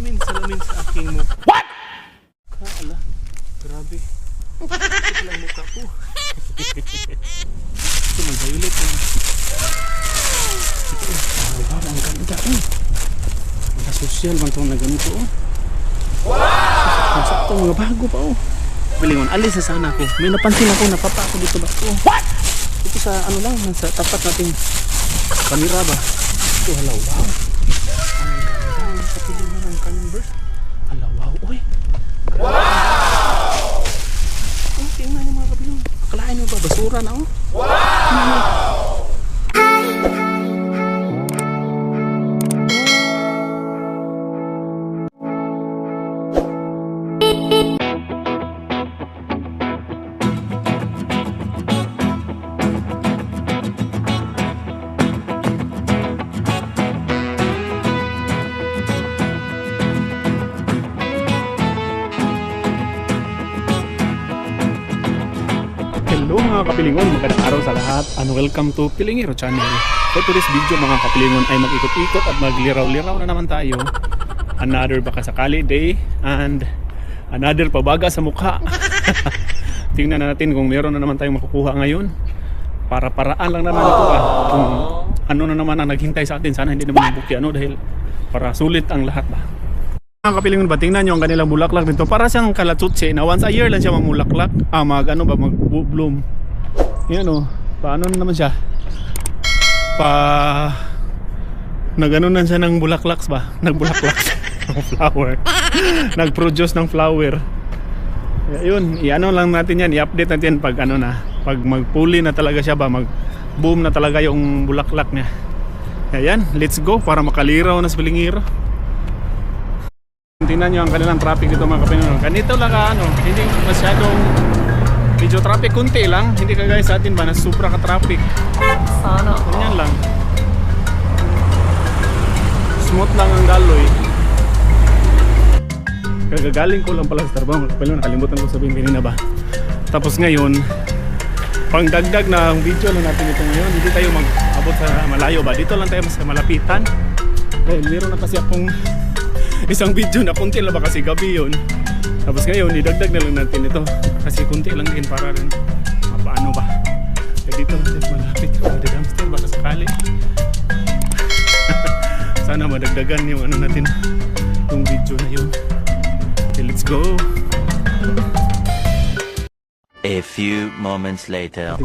salamin sa aking mukha. What? Ala, grabe. Ito lang mukha ko. Ito mag-violet. Ito, ang ganda eh. Mga social man itong na ganito oh. Wow! Masakto mga bago pa oh. Bilingon, alis na sana ako. May napansin ako, napapa ako dito ba oh. What? Ito sa ano lang, sa tapat nating kamera ba. Ito halaw, wow. Ang ganda, sa piling ng Converse. Halaw, wow, oy. Wow! Ang tingnan yung mga kabilong. Akalain mo ba, basura na oh. Wow! Hello mga kapilingon, magandang araw sa lahat and welcome to Pilingero Channel. For today's video mga kapilingon ay mag-ikot-ikot at magliraw-liraw na naman tayo. Another baka sakali day and another pabaga sa mukha. Tingnan natin kung meron na naman tayong makukuha ngayon. Para-paraan lang naman ito kung ano na naman ang naghintay sa atin. Sana hindi naman mabuki ano dahil para sulit ang lahat ba. Mga kapilingon ba, tingnan nyo ang kanilang bulaklak dito. Para siyang kalatsutsi na once a year lang siya mamulaklak. Mag-bloom. Yan o, paano naman siya? Nag-anunan siya ng bulaklaks ba? Nagbulaklak ng flower. Nag-produce ng flower. Yun, i-ano lang natin yan, i-update natin pag ano na. Pag magpuli na talaga siya ba, mag-boom na talaga yung bulaklak niya. Ayan, let's go para makaliraw na sa Pilingero. Tingnan nyo ang kanilang traffic dito mga kapilingon. Ganito lang hindi masyadong medyo traffic kunti lang. Hindi kagaya sa atin ba na supra ka traffic. Sana. Ganyan lang. Smooth lang ang daloy. Kagagaling ko lang pala sa trabaho mga kapilingon. Nakalimutan ko sabihin kanina ba. Tapos ngayon, pang dagdag na video lang natin ito ngayon. Hindi tayo mag-abot sa malayo ba. Dito lang tayo mas malapitan. Dahil meron na kasi akong isang video na kunti lang ba kasi gabi yun. Tapos ngayon idagdag na lang natin ito kasi kunti lang din para rin paano ba dito lang tayo malapit sa dumpster baka sakali. Sana madagdagan yung ano natin yung video na yun. Okay, let's go. A few moments later.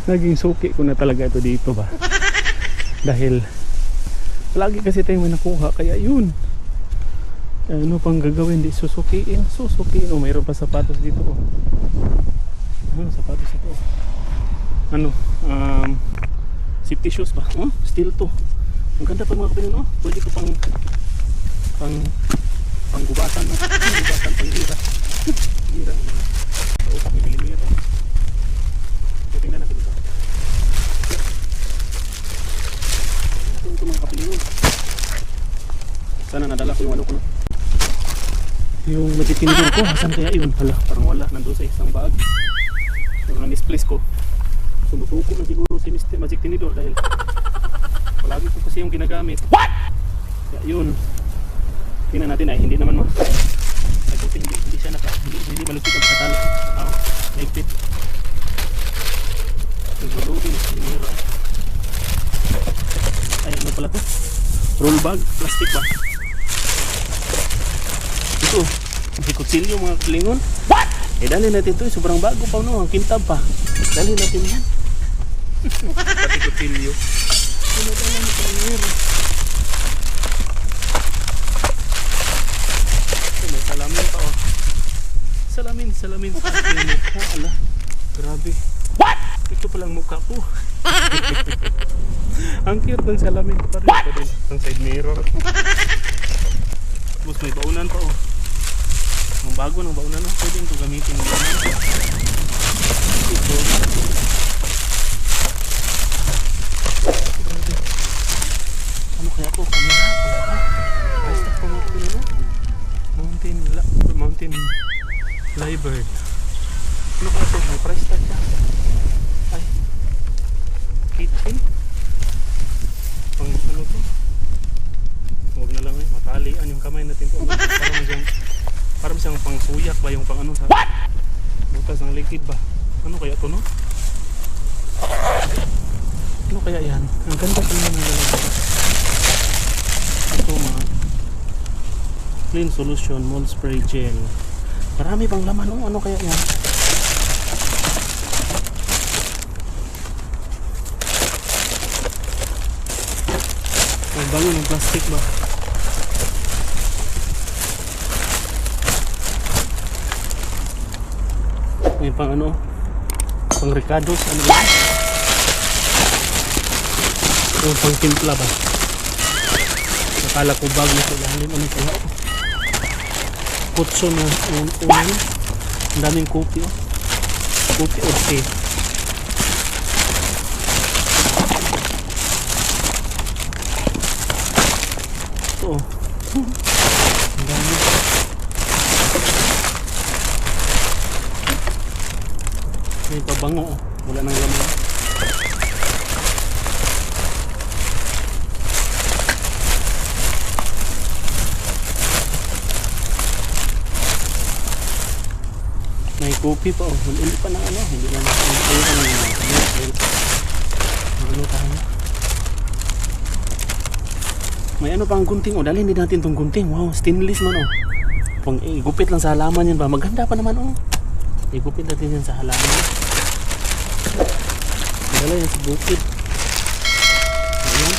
Naging suki ko na talaga ito dito ba dahil lagi kasi tayo may nakuha kaya yun. Ano pang gagawin? Di susukiin. O mayroon pa sapatos dito oh. Sapatos ito oh. Safety shoes ba? Oh, steel to. Ang ganda pa mga kapilingon oh. Pwede ko pang gubatan no? Gubatan pang ira. Ira oh, pang-ira. Tingnan natin ito. Ito mga kapilingon. Sana nadala ko yung ano ko no? Yung magic tinidor ko, saan kaya yun? Hala, parang wala, nandun sa isang bag. So na-misplace ko. Sumutuko na siguro si Mr. Magic Tinidor dahil palagi ko kasi yung ginagamit. What? Kaya yun. Tingnan natin ay hindi naman hindi siya hindi malusik ang katalo. Naigpit. Nagpatutin. Ay, ano pala to? Roll bag, plastic ba? Ito, si kutsilyo mga kapilingon. What? Dali natin ito, sobrang bago pa no, ang kintab pa. Dali natin yan. Pati kutsilyo. Dali natin may salamin pa oh. Salamin sa aking mukha. Ala, grabe. What? Ito palang mukha ko. Ang cute ng salamin pa rin pa din. Ang side mirror. Tapos may baunan pa oh. Ang bago ng baunan oh. Pwede ito gamitin ng baunan. Ito. Ano kaya po? Kamera? Price tag pa mga kapila no? Mountain Liebird. Ano kaya po? May price tag ka? Ay. Kitchen? Pang ano to? Huwag na lang eh. Kuyak ba yung pang ano sa butas ng liquid ba? Ano kaya to, no? Ano kaya yan? Ang ganda pa naman ng lalagay. Ito mga clean solution mold spray gel. Marami pang laman, no? Ano kaya yan? Ang bango ng plastic ba? May pang ano? Pang Ricardo's, ano ba? Yung pang timpla ba? Nakala ko bag na sa ilalim. Ano kaya? Kutso na unan. Ang daming kopi, oh. Kopi or tea. Ito, oh. Ang dami. May pabango, oh. Wala nang laman. May kopi pa, oh. Hindi pa na ano. Hindi pa na ano tayo. May ano pang gunting, oh. Dali hindi natin tong gunting. Wow, stainless man, oh. Pang igupit lang sa halaman yan ba. Maganda pa naman, oh. Igupit natin yan sa halaman. Dala yan sa bukid. Ayan.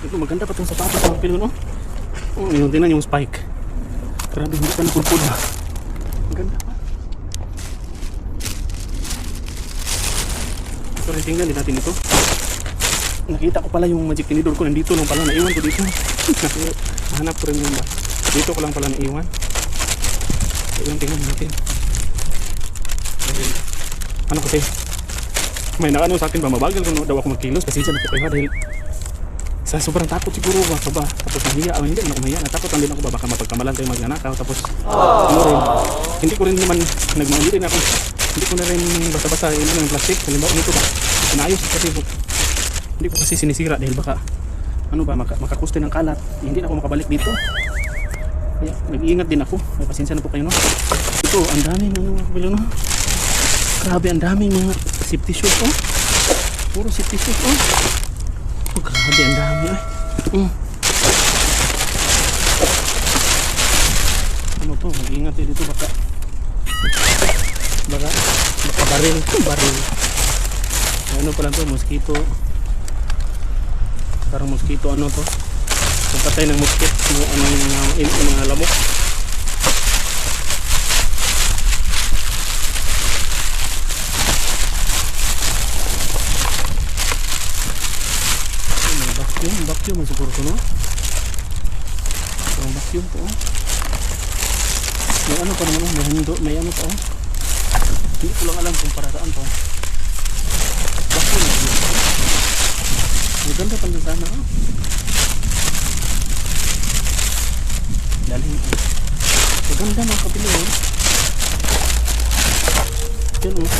Ito maganda pa itong sapatos ng pilo, no? Oh, yung tingnan yung spike. Grabe, hindi pa napulpul na. Maganda pa. Ito rin, tingnan din natin ito. Nakita ko pala yung magic tinidor ko nandito nung pala naiwan ko dito. Hanap ko rin yun ba? Dito ko lang pala naiwan. Ito yung tingnan natin. Ano kasi? May nakano sa akin ba, mabagal ko daw ako magkilos kasi dyan ako kayo dahil sa sobrang takot siguro ba, tapos nahiya, hindi na umiya, natakot lang din ako ba, baka mapagkamalan tayo magnanakaw, tapos ano rin, hindi ko rin naman nagmamali rin ako, hindi ko na rin basta-basta yung plastic, halimbawa nito ba, inayos kasi hindi ko kasi sinisira dahil baka ano ba, makakuste ng kalat, hindi na ako makabalik dito. Kaya nag-iingat din ako, may pasensya na po kayo, no? Ito, ang daming ano, no? Grabe, ang daming mga safety shoes, oh. Puro safety shoes, oh. Oh, grabe, ang dami, ay. Ano to, mag-ingat eh dito, baka baril. Ano pala to, mosquito. Parang mosquito, ano to. Pagpatay ng mosquito, ano yung mga lamok. Vacuum ang siguro ito, no? Ang vacuum po, oh. May ano pa naman, may ano pa, oh. Hindi ko lang alam kung para saan to. Vacuum. Maganda pa din sana, oh. Dali, oh. Maganda mga kabili, oh. Yan, oh.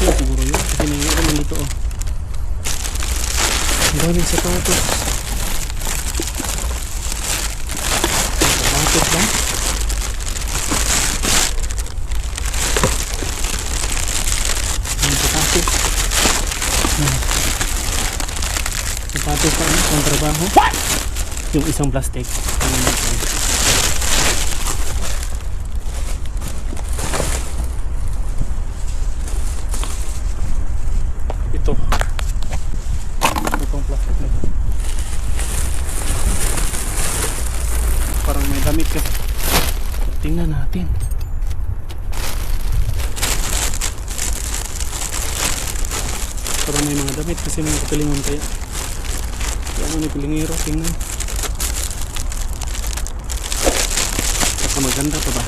Siguro yun kasi nangyari naman dito, oh. Ang daming sapatos. Sapatos ba? Ang sapatos. Sapatos pa, ano? Ang trabaho. Yung isang plastic. Itong plastic na ito. Parang may damit ka. Tingnan natin. Parang may mga damit kasi mga kapilingon kaya. Kaya ano ni pilingero, tingnan. Baka maganda pa ba?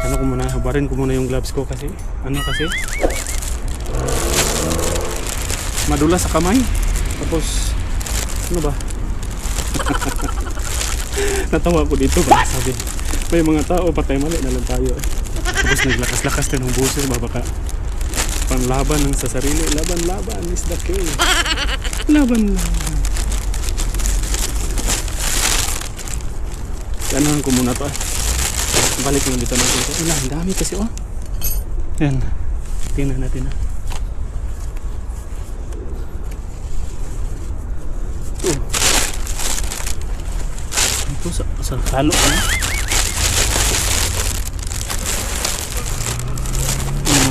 Ano ko muna, habarin ko muna yung gloves ko kasi ano kasi madulas sa kamay. Tapos ano ba? Natawa ko dito ba? Sabi, may mga tao patay mali na lang tayo. Tapos naglakas-lakas tayo ng boses ba, baka panlaban ng sa sarili. Laban is the king. Laban lang. Ganahan ko muna to. Balik lang dito natin. Wala, ang dami kasi oh. Yan. Tingnan natin ha. Ito sa kalo ka na.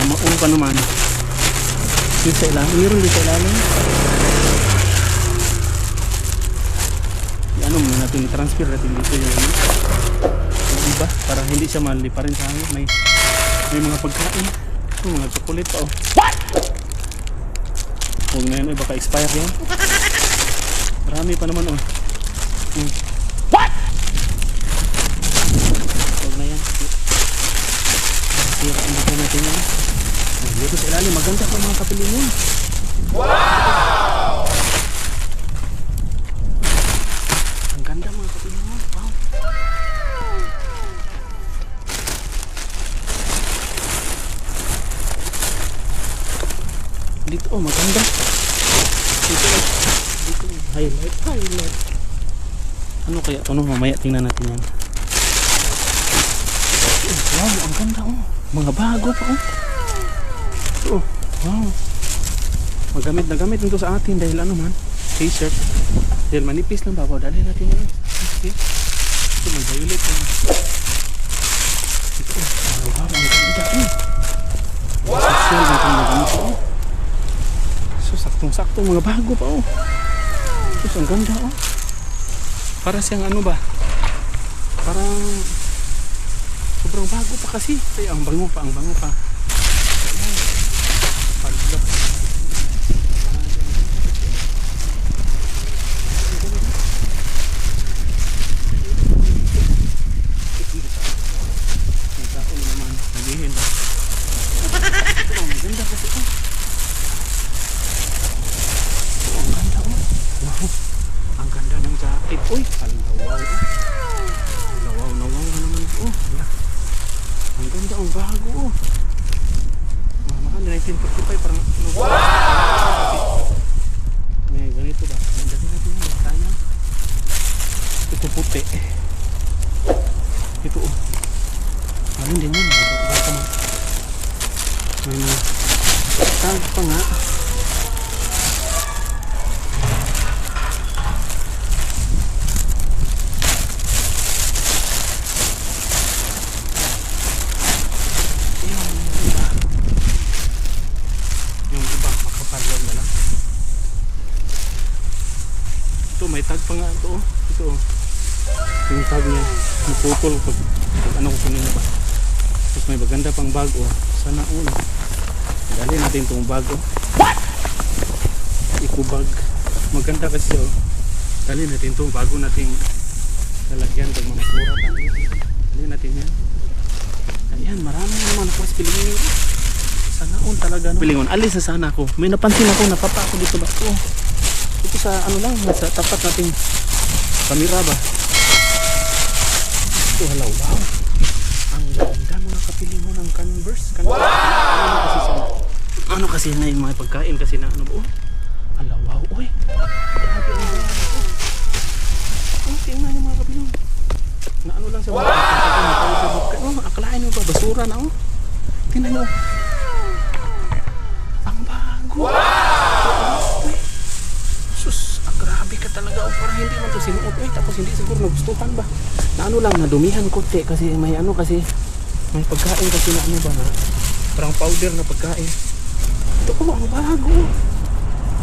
Maun pa naman. Yung sa ilalim. Meron din sa ilalim. Ano muna natin i-transfer natin dito yung iba para hindi siya mali pa rin sa hangin. May mga pagkain. Ito mga chocolate pa oh. What? Huwag na yan eh, baka expire yan. Marami pa naman oh. What? Huwag na yan. Sira ang dito natin yan. Dito sa ilalim maganda pa mga kapilingon. Wow! Ang ganda mga kapilingon. Wow! Dito oh maganda. Dito highlight. Ano kaya ito no? Mamaya tingnan natin yan. Wow, ang ganda oh. Mga bago pa oh. Oh, wow. Magamit na gamit nito sa atin dahil ano man, t-shirt. Dahil manipis lang babaw. Dali natin yan. Okay. Ito mag-violet yan. Ito oh. Wow, ang ganda oh. Wow! Social ang pang-magamit oh. So, saktong-sakto mga bago pa oh. So, ang ganda oh. Para siyang ano ba? Parang sobrang bago pa kasi. Kaya ang bango pa. Pagda. May taon naman. Nagihin ba? Ito, maganda kasi ito. Ang ganda oh. Wow. Ang ganda ng jacket. Uy, alawaw oh. Alawaw na naman ito oh. Ang ganda, ang bago oh. Mahal, 1945 parang wow! May ganito ba? Dati natin yung tanya. Ito puti. Ito oh. Alin din yun. Baka man. May mga tag pa nga. May tag pa nga ito oh. Ito oh. Yung tag niya naputol pag ano ko kanina ba. Tapos may maganda pang bag oh. Sana all. Dali natin itong bag oh. What? Eco bag. Maganda kasi oh. Dali natin itong bago nating lalagyan pag mamasura tayo. Dali natin yan. Ayan, marami naman ako sa pilingon. Sana all talaga no. Pilingon, alis na sana ako. May napansin ako, napapa ako dito ba oh. Ito sa ano lang, sa tapat nating kamera ba. Ito halaw, wow. Ang ganda mga kapilingon ng Converse. Wow! Ano kasi na yung mga pagkain kasi na ano ba. Oh, halaw, wow. Uy, grabe ang ganda. Oh, tingnan yung mga kapilingon. Na ano lang sa mga pagkain. Oh, akalain mo ba, basura na oh. Tingnan nyo. Ang bago. Wow! Grabe ka talaga oh, parang hindi man to sinuot eh, tapos hindi siguro nagustuhan ba na ano lang, nadumihan konti kasi may ano kasi may pagkain kasi na ano ba na parang powder na pagkain. Ito oh, ang bago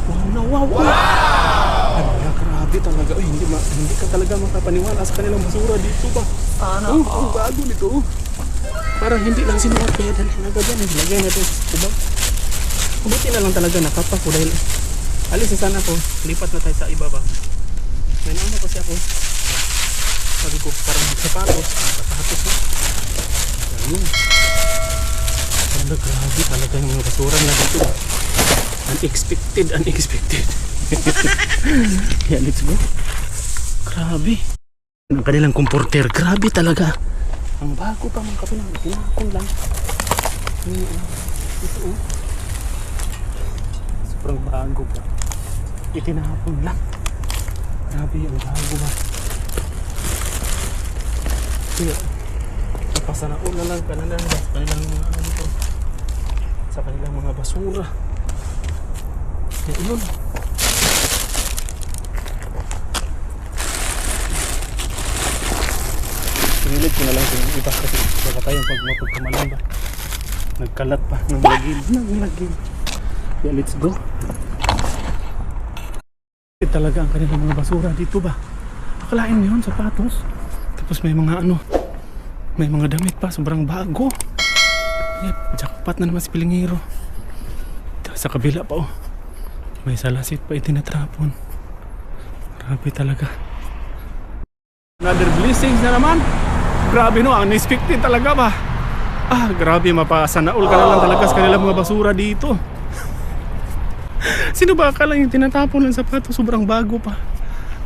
wow na wow ano na, grabe talaga oh, hindi ka talaga makapaniwala sa kanilang basura dito ba oh, ang bago nito oh. Parang hindi lang sinuot kaya dali na ba dyan lagay natin sa kubag. Buti na lang talaga nakapa ko dahil alis na sana ako, lipat na tayo sa iba ba. May naano kasi ako. Sabi ko, parang sapatos na. Ayun. Grabe talaga yung mga basura na dito. Unexpected. Yeah, let's go. Grabe. Ang kanilang comforter, grabe talaga. Ang bago pa mga kapilang, pinakon lang. Ito oh. Sobrang bago pa. Itinapon lang. Grabe, ang bago ba? Kaya, napasanaon na lang kanilang sa kanilang mga basura. Kaya yun. Sinilid ko na lang yung iba kasi baka tayong pagmapag kamalan ba. Nagkalat pa ng lagim. Kaya let's go. Talaga ang kanilang mga basura dito ba? Akalain mo yun, sapatos. Tapos may mga may mga damit pa, sobrang bago. Yep, jackpot na naman si Pilingero. Sa kabila pa may salasit pa itinatrapon. Grabe talaga. Another blessings na naman. Grabe no, unexpected talaga ba? Grabe, mapasanaol ka na lang talaga sa kanilang mga basura dito. Sino ba akala yung tinatapon ng sapatos sobrang bago pa?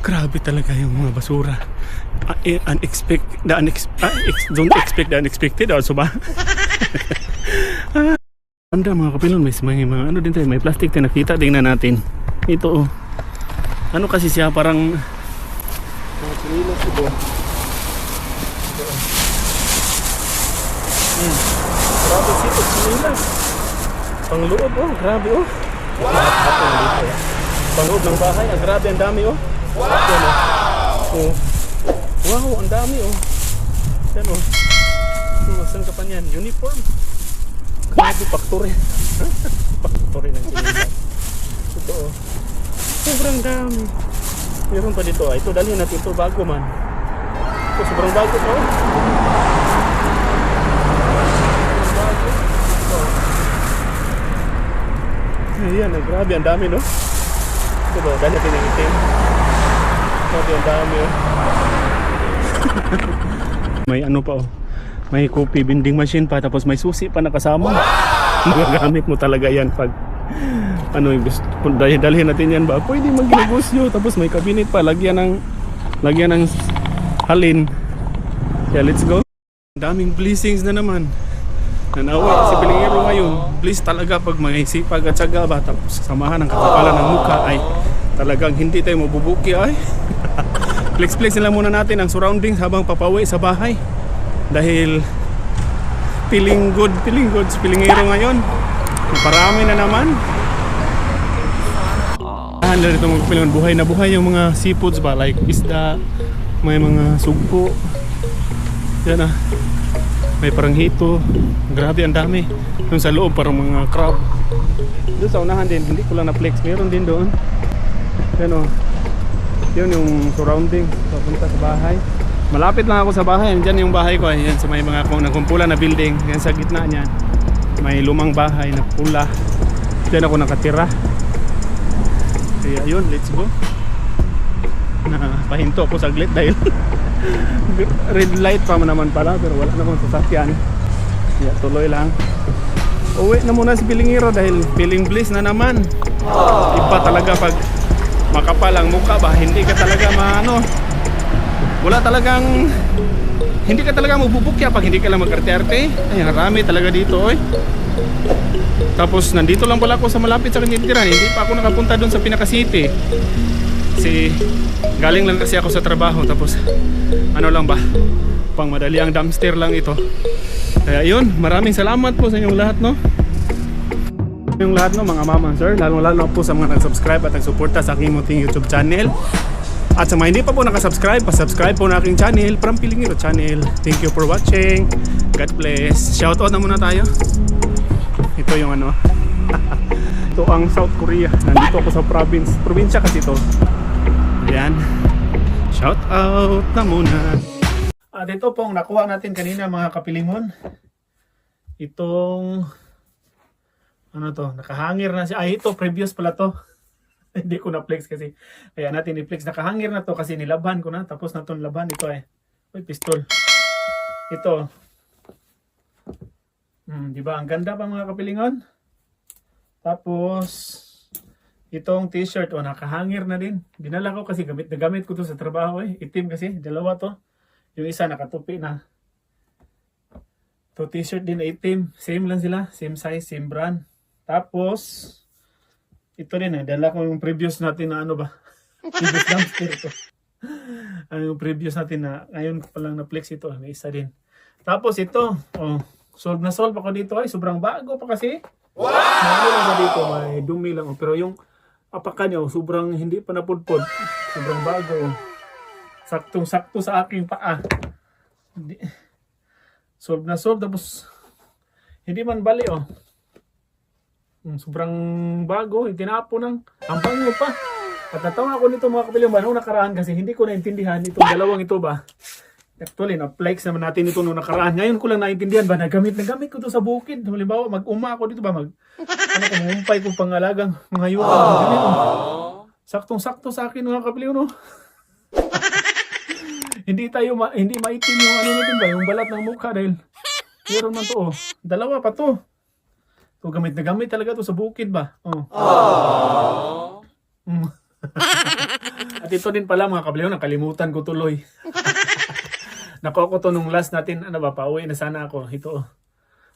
Grabe talaga yung mga basura. Don't expect the unexpected also ba? Anda mga kapilon, may mga ano din tayo, may plastic tayo nakita, tingnan natin. Ito ano kasi siya parang mga chinilas ito. Grabe sito chinilas. Pangloob grabe Wow! Pangloob ng bahay, grabe ang dami Wow! Wow, ang dami Yan saan ka pa niyan? Uniform. Grabe, factory. Factory ng chinilas. Ito sobrang dami. Meron pa dito ito, dalhin natin ito, bago man. Ito, sobrang bago ito. Ayan, grabe, ang dami no. Ito ba, dahil natin yung itim. Grabe, ang dami May ano pa may coffee vending machine pa, tapos may susi pa nakasama. Magagamit mo talaga yan pag gusto, dalhin natin yan ba, pwede mag-negosyo. Tapos may cabinet pa, lagyan ng halin. Kaya let's go. Daming blessings na naman. Nanawa si Pilingero ngayon. Bliss talaga pag may sipag at syaga ba, tapos samahan ng katapalan ng mukha ay talagang hindi tayo mabubuki Flex na lang muna natin ang surroundings habang papawi sa bahay. Dahil feeling good si Pilingero ngayon. Parami na naman. Dito mga kapilingon, buhay na buhay yung mga seafoods ba, like isda, may mga sugpo. Yan may parang hito. Grabe, ang dami. Doon sa loob parang mga crab. Doon sa unahan din, hindi ko lang na-flex, meron din doon. Yan yun yung surrounding papunta sa bahay. Malapit lang ako sa bahay. Diyan yung bahay ko. Yan sa may mga nagkumpulan na building. Yan sa gitna niyan may lumang bahay na pula. Diyan ako nakatira. Kaya yun, let's go. Pahinto ako saglit dahil red light pa naman pala, pero wala namang sasakyan. Kaya tuloy lang. Uwi na muna si Pilingero dahil feeling bliss na naman. Iba talaga pag makapal ang mukha ba, hindi ka talaga wala talagang, hindi ka talaga magbubukya pag hindi ka lang mag-arte-arte. Ay, marami talaga dito Tapos nandito lang pala ako sa malapit sa kanitiran. Hindi pa ako nakapunta doon sa pinaka-city kasi galing lang kasi ako sa trabaho. Tapos lang ba, pang madali ang dumpster lang ito. Kaya yun, maraming salamat po sa inyong lahat yung lahat mga mama sir, lalo po sa mga nag-subscribe at nag-suporta sa aking munting YouTube channel. At sa mga hindi pa po nakasubscribe, pa-subscribe po na aking channel, From Pilingero Channel. Thank you for watching. God bless. Shoutout na muna tayo. Ito yung ito ang South Korea. Nandito ako sa probinsya kasi ito. Ayan. Shoutout na muna. At ito pong nakuha natin kanina mga kapilingon. Itong nakahangir na siya. Ito previous pala to. Hindi ko na flex kasi kaya natin i-flex. Nakahangir na to kasi nilabhan ko na. Tapos na itong labhan. Ito Uy, pistol. Ito. Diba? Ang ganda pa mga kapilingon. Tapos itong t-shirt. Nakahangir na din. Dinala ko kasi gamit ko to sa trabaho. Itim kasi. Dalawa to. Yung isa nakatupi na. To t-shirt din na itim. Same lang sila. Same size, same brand. Tapos ito din dala ko yung previous natin na ano ba? Previous dumpster to. Yung previous natin na ngayon ko pa lang na-flex ito. May isa din. Tapos ito, solve na solve ako dito ay sobrang bago pa kasi. Wow! Ano dito, may dumi lang. Pero yung apakan niya, sobrang hindi pa napudpod. Sobrang bago. Saktong-sakto sa aking paa. Solve na solve. Tapos, hindi man bali sobrang bago. Tinapon ng ang bango pa. At natawa ako nito mga kapilyo ba nung nakaraan kasi hindi ko naintindihan itong dalawang ito ba. Actually, na-flex naman natin ito nung nakaraan. Ngayon ko lang naintindihan ba, nagamit ko ito sa bukid. Halimbawa, mag-uma ako dito ba, umumpay ko pangalagang mga yuta. Saktong-sakto sa akin mga kapilyo, no? hindi maitim yung ano natin ba, yung balat ng mukha dahil meron man to, dalawa pa to. So, gamit na gamit talaga to sa bukid ba. At ito din pala mga kapilyo, nakalimutan ko tuloy. Nakuha ko to nung last natin, pauwi na sana ako. Ito,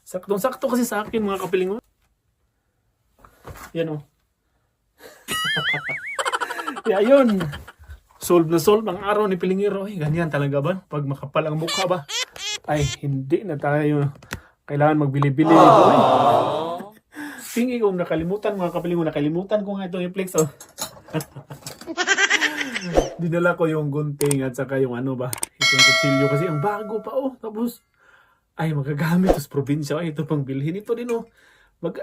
saktong-sakto kasi sa akin mga kapilingon. Yan Kaya yun, solve na solve ang araw ni Pilingero. Ganyan talaga ba? Pag makapal ang mukha ba? Ay, hindi na tayo kailangan magbili-bili nito. Pingi ko nakalimutan mga kapilingon. Nakalimutan ko nga itong i-flex. Dinala ko yung gunting at saka yung itong kutsilyo kasi ang bago pa tapos ay magagamit sa probinsya ito pang bilhin ito din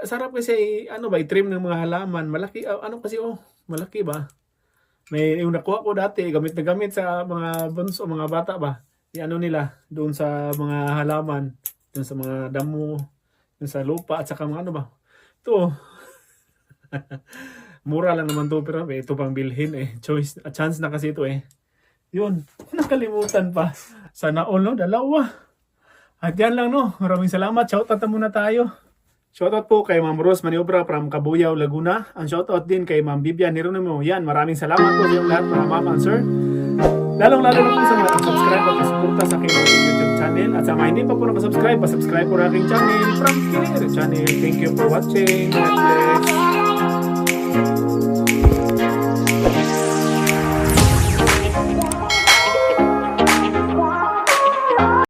sarap kasi i-trim ng mga halaman malaki kasi malaki ba may yung nakuha ko dati gamit na gamit sa mga bunso mga bata ba nila doon sa mga halaman doon sa mga damo doon sa lupa at saka mga ito mura lang naman to pero ito pang bilhin chance na kasi ito yun, nakalimutan pa. Sana all dalawa. At yan lang maraming salamat. Shoutout na muna tayo. Shoutout po kay Ma'am Rose Maniobra from Cabuyao, Laguna. Ang shoutout din kay Ma'am Vivian Hieronimo. Yan, maraming salamat po yung lahat mga ma'am and sir. Lalong-lalo na po sa mga subscribe at suporta sa aking YouTube channel. At sa mga hindi pa po nakasubscribe, pasubscribe po na aking channel from Pilingero Channel. Thank you for watching. God bless.